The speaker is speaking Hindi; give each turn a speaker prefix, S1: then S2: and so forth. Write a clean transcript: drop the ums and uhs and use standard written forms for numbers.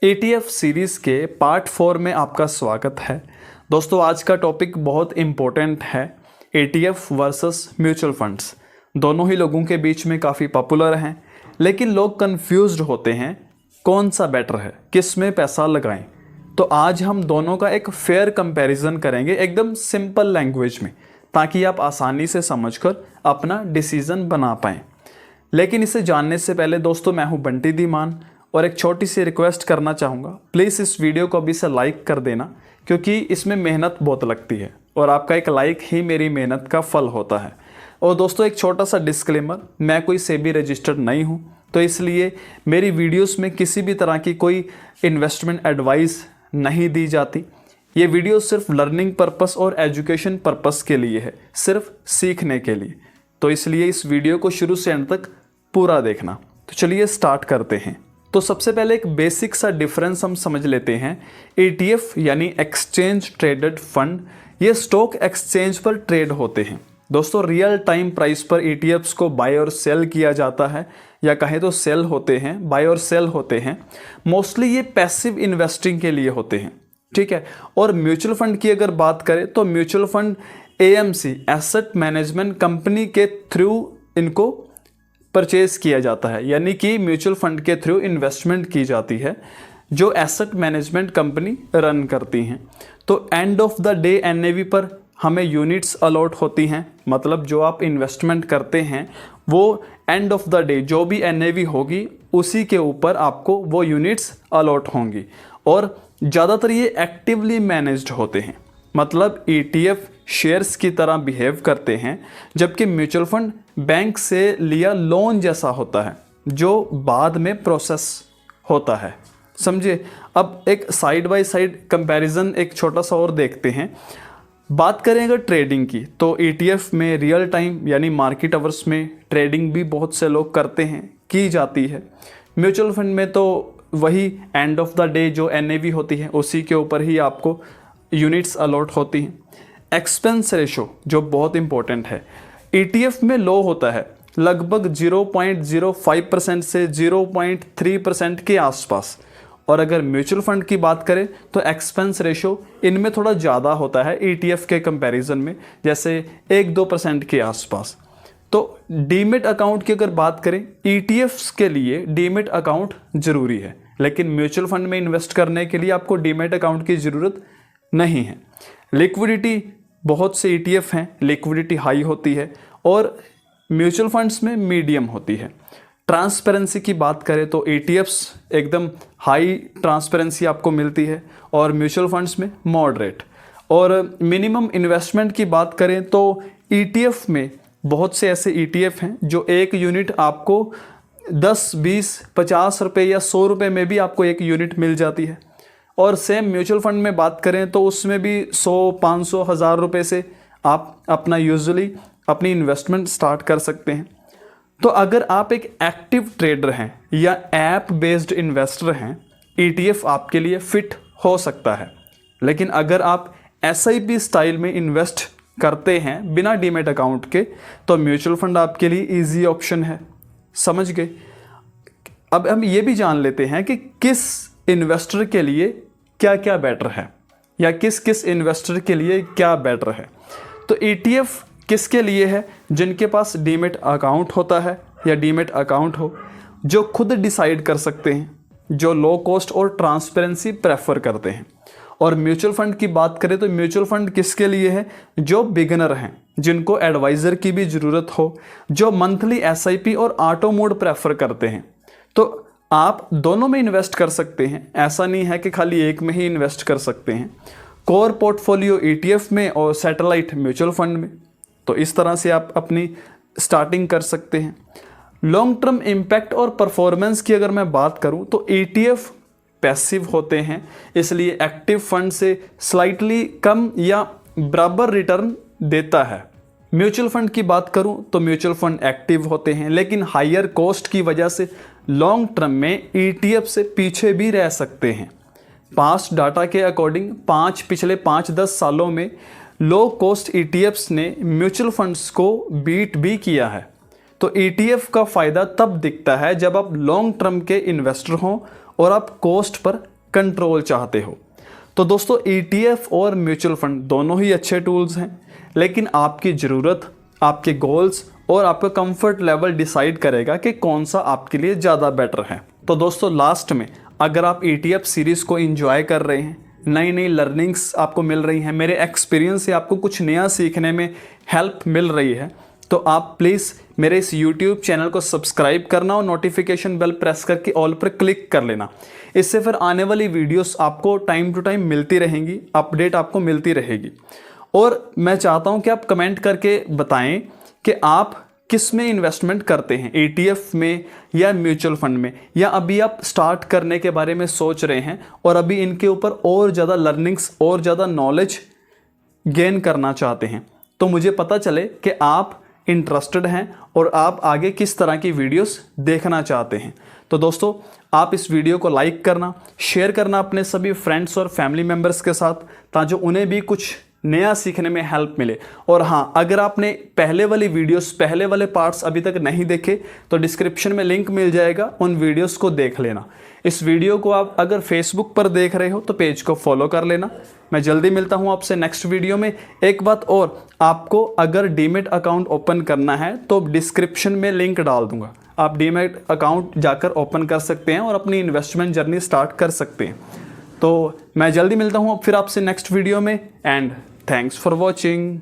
S1: ETF सीरीज़ के पार्ट 4 में आपका स्वागत है। दोस्तों, आज का टॉपिक बहुत इम्पोर्टेंट है। ETF वर्सेस म्यूचुअल फंड्स दोनों ही लोगों के बीच में काफ़ी पॉपुलर हैं, लेकिन लोग कंफ्यूज्ड होते हैं कौन सा बेटर है, किस में पैसा लगाएं। तो आज हम दोनों का एक फेयर कंपैरिजन करेंगे एकदम सिंपल लैंग्वेज में, ताकि आप आसानी से समझकर अपना डिसीज़न बना पाएँ। लेकिन इसे जानने से पहले दोस्तों, मैं हूं बंटी धीमान और एक छोटी सी रिक्वेस्ट करना चाहूँगा। प्लीज़ इस वीडियो को अभी से लाइक कर देना, क्योंकि इसमें मेहनत बहुत लगती है और आपका एक लाइक ही मेरी मेहनत का फल होता है। और दोस्तों, एक छोटा सा डिस्क्लेमर, मैं कोई सेबी रजिस्टर्ड नहीं हूँ, तो इसलिए मेरी वीडियोस में किसी भी तरह की कोई इन्वेस्टमेंट एडवाइस नहीं दी जाती। ये वीडियो सिर्फ लर्निंग पर्पस और एजुकेशन पर्पस के लिए है, सिर्फ सीखने के लिए। तो इसलिए इस वीडियो को शुरू से अंत तक पूरा देखना। तो चलिए स्टार्ट करते हैं। तो सबसे पहले एक बेसिक सा डिफरेंस हम समझ लेते हैं। ETF यानी एक्सचेंज ट्रेडेड फंड, ये स्टॉक एक्सचेंज पर ट्रेड होते हैं। दोस्तों, रियल टाइम प्राइस पर ETFs को बाय और सेल किया जाता है, या कहें तो सेल होते हैं, बाय और सेल होते हैं। मोस्टली ये पैसिव इन्वेस्टिंग के लिए होते हैं, ठीक है। और म्यूचुअल फंड की अगर बात करें तो mutual fund AMC asset management company के थ्रू इनको परचेज किया जाता है, यानी कि म्यूचुअल फंड के थ्रू इन्वेस्टमेंट की जाती है, जो एसेट मैनेजमेंट कंपनी रन करती हैं। तो end of the day NAV पर हमें यूनिट्स अलॉट होती हैं, मतलब जो आप इन्वेस्टमेंट करते हैं वो एंड ऑफ द डे जो भी NAV होगी उसी के ऊपर आपको वो यूनिट्स अलॉट होंगी। और ज़्यादातर ये एक्टिवली मैनेज्ड होते हैं, मतलब ETF शेयर्स की तरह बिहेव करते हैं, जबकि म्यूचुअल फंड बैंक से लिया लोन जैसा होता है, जो बाद में प्रोसेस होता है। समझे? अब एक साइड बाय साइड कंपैरिजन एक छोटा सा और देखते हैं। बात करें अगर ट्रेडिंग की, तो ETF में रियल टाइम यानी मार्केट आवर्स में ट्रेडिंग भी बहुत से लोग करते हैं, की जाती है। म्यूचुअल फंड में तो वही एंड ऑफ द डे जो NAV होती है उसी के ऊपर ही आपको यूनिट्स अलॉट होती हैं। एक्सपेंस रेशो जो बहुत इंपॉर्टेंट है, ETF में लो होता है, लगभग 0.05% से 0.3% के आसपास। और अगर म्यूचुअल फंड की बात करें तो एक्सपेंस रेशो इनमें थोड़ा ज़्यादा होता है ETF के कंपैरिजन में, जैसे 1-2% के आसपास। तो डीमेट अकाउंट की अगर बात करें, ETFs के लिए डीमेट अकाउंट ज़रूरी है, लेकिन म्यूचुअल फंड में इन्वेस्ट करने के लिए आपको डीमेट अकाउंट की ज़रूरत नहीं है। लिक्विडिटी, बहुत से ETF हैं लिक्विडिटी हाई होती है और म्यूचुअल फंड्स में मीडियम होती है। ट्रांसपेरेंसी की बात करें तो ETFs एकदम हाई ट्रांसपेरेंसी आपको मिलती है और म्यूचुअल फंड्स में मॉडरेट। और मिनिमम इन्वेस्टमेंट की बात करें तो ETF में बहुत से ऐसे ETF हैं जो एक यूनिट आपको 10, 20, 50 रुपये या 100 रुपये में भी आपको एक यूनिट मिल जाती है। और सेम म्यूचुअल फंड में बात करें तो उसमें भी 100, 500, 1000 रुपये से आप अपना यूजुअली अपनी इन्वेस्टमेंट स्टार्ट कर सकते हैं। तो अगर आप एक एक्टिव ट्रेडर हैं या ऐप बेस्ड इन्वेस्टर हैं, ETF आपके लिए फिट हो सकता है। लेकिन अगर आप SIP स्टाइल में इन्वेस्ट करते हैं बिना डीमेट अकाउंट के, तो म्यूचुअल फंड आपके लिए ईजी ऑप्शन है। समझ गए? अब हम ये भी जान लेते हैं कि किस इन्वेस्टर के लिए क्या क्या बेटर है, या किस किस इन्वेस्टर के लिए क्या बेटर है। तो ETF किसके लिए है? जिनके पास डीमेट अकाउंट होता है या डीमेट अकाउंट हो, जो खुद डिसाइड कर सकते हैं, जो लो कॉस्ट और ट्रांसपेरेंसी प्रेफर करते हैं। और म्यूचुअल फंड की बात करें तो म्यूचुअल फंड किसके लिए है? जो बिगिनर हैं, जिनको एडवाइज़र की भी ज़रूरत हो, जो मंथली SIP और ऑटो मोड प्रेफर करते हैं। तो आप दोनों में इन्वेस्ट कर सकते हैं, ऐसा नहीं है कि खाली एक में ही इन्वेस्ट कर सकते हैं। कोर पोर्टफोलियो ETF में और सैटेलाइट म्यूचुअल फंड में। तो इस तरह से आप अपनी स्टार्टिंग कर सकते हैं। लॉन्ग टर्म इम्पैक्ट और परफॉर्मेंस की अगर मैं बात करूं तो ETF पैसिव होते हैं, इसलिए एक्टिव फंड से स्लाइटली कम या बराबर रिटर्न देता है। म्यूचुअल फंड की बात करूं तो म्यूचुअल फंड एक्टिव होते हैं, लेकिन हायर कॉस्ट की वजह से लॉन्ग टर्म में ETF से पीछे भी रह सकते हैं। पास्ट डाटा के अकॉर्डिंग पिछले 5-10 सालों में लो कॉस्ट ETFs ने म्यूचुअल फंड्स को बीट भी किया है। तो ETF का फ़ायदा तब दिखता है जब आप लॉन्ग टर्म के इन्वेस्टर हों और आप कॉस्ट पर कंट्रोल चाहते हो। तो दोस्तों ETF और म्यूचुअल फंड दोनों ही अच्छे टूल्स हैं, लेकिन आपकी ज़रूरत, आपके गोल्स और आपका कंफर्ट लेवल डिसाइड करेगा कि कौन सा आपके लिए ज़्यादा बेटर है। तो दोस्तों लास्ट में अगर आप ETF सीरीज़ को एंजॉय कर रहे हैं, नई नई लर्निंग्स आपको मिल रही हैं, मेरे एक्सपीरियंस से आपको कुछ नया सीखने में हेल्प मिल रही है, तो आप प्लीज़ मेरे इस YouTube चैनल को सब्सक्राइब करना और नोटिफिकेशन बेल प्रेस करके ऑल पर क्लिक कर लेना। इससे फिर आने वाली वीडियोस आपको टाइम टू टाइम मिलती रहेंगी, अपडेट आपको मिलती रहेगी। और मैं चाहता हूं कि आप कमेंट करके बताएं कि आप किस में इन्वेस्टमेंट करते हैं, ETF में या म्यूचुअल फंड में, या अभी आप स्टार्ट करने के बारे में सोच रहे हैं और अभी इनके ऊपर और ज़्यादा लर्निंग्स और ज़्यादा नॉलेज गेन करना चाहते हैं। तो मुझे पता चले कि आप इंटरेस्टेड हैं और आप आगे किस तरह की वीडियोस देखना चाहते हैं। तो दोस्तों आप इस वीडियो को लाइक करना, शेयर करना अपने सभी फ्रेंड्स और फैमिली मेम्बर्स के साथ, ताकि उन्हें भी कुछ नया सीखने में हेल्प मिले। और हाँ, अगर आपने पहले वाली वीडियोस, पहले वाले पार्ट्स अभी तक नहीं देखे तो डिस्क्रिप्शन में लिंक मिल जाएगा, उन वीडियोस को देख लेना। इस वीडियो को आप अगर फेसबुक पर देख रहे हो तो पेज को फॉलो कर लेना। मैं जल्दी मिलता हूँ आपसे नेक्स्ट वीडियो में। एक बात और, आपको अगर डीमैट अकाउंट ओपन करना है तो डिस्क्रिप्शन में लिंक डाल दूंगा, आप डीमैट अकाउंट जाकर ओपन कर सकते हैं और अपनी इन्वेस्टमेंट जर्नी स्टार्ट कर सकते हैं। तो मैं जल्दी मिलता हूँ फिर आपसे नेक्स्ट वीडियो में, एंड थैंक्स फॉर वॉचिंग।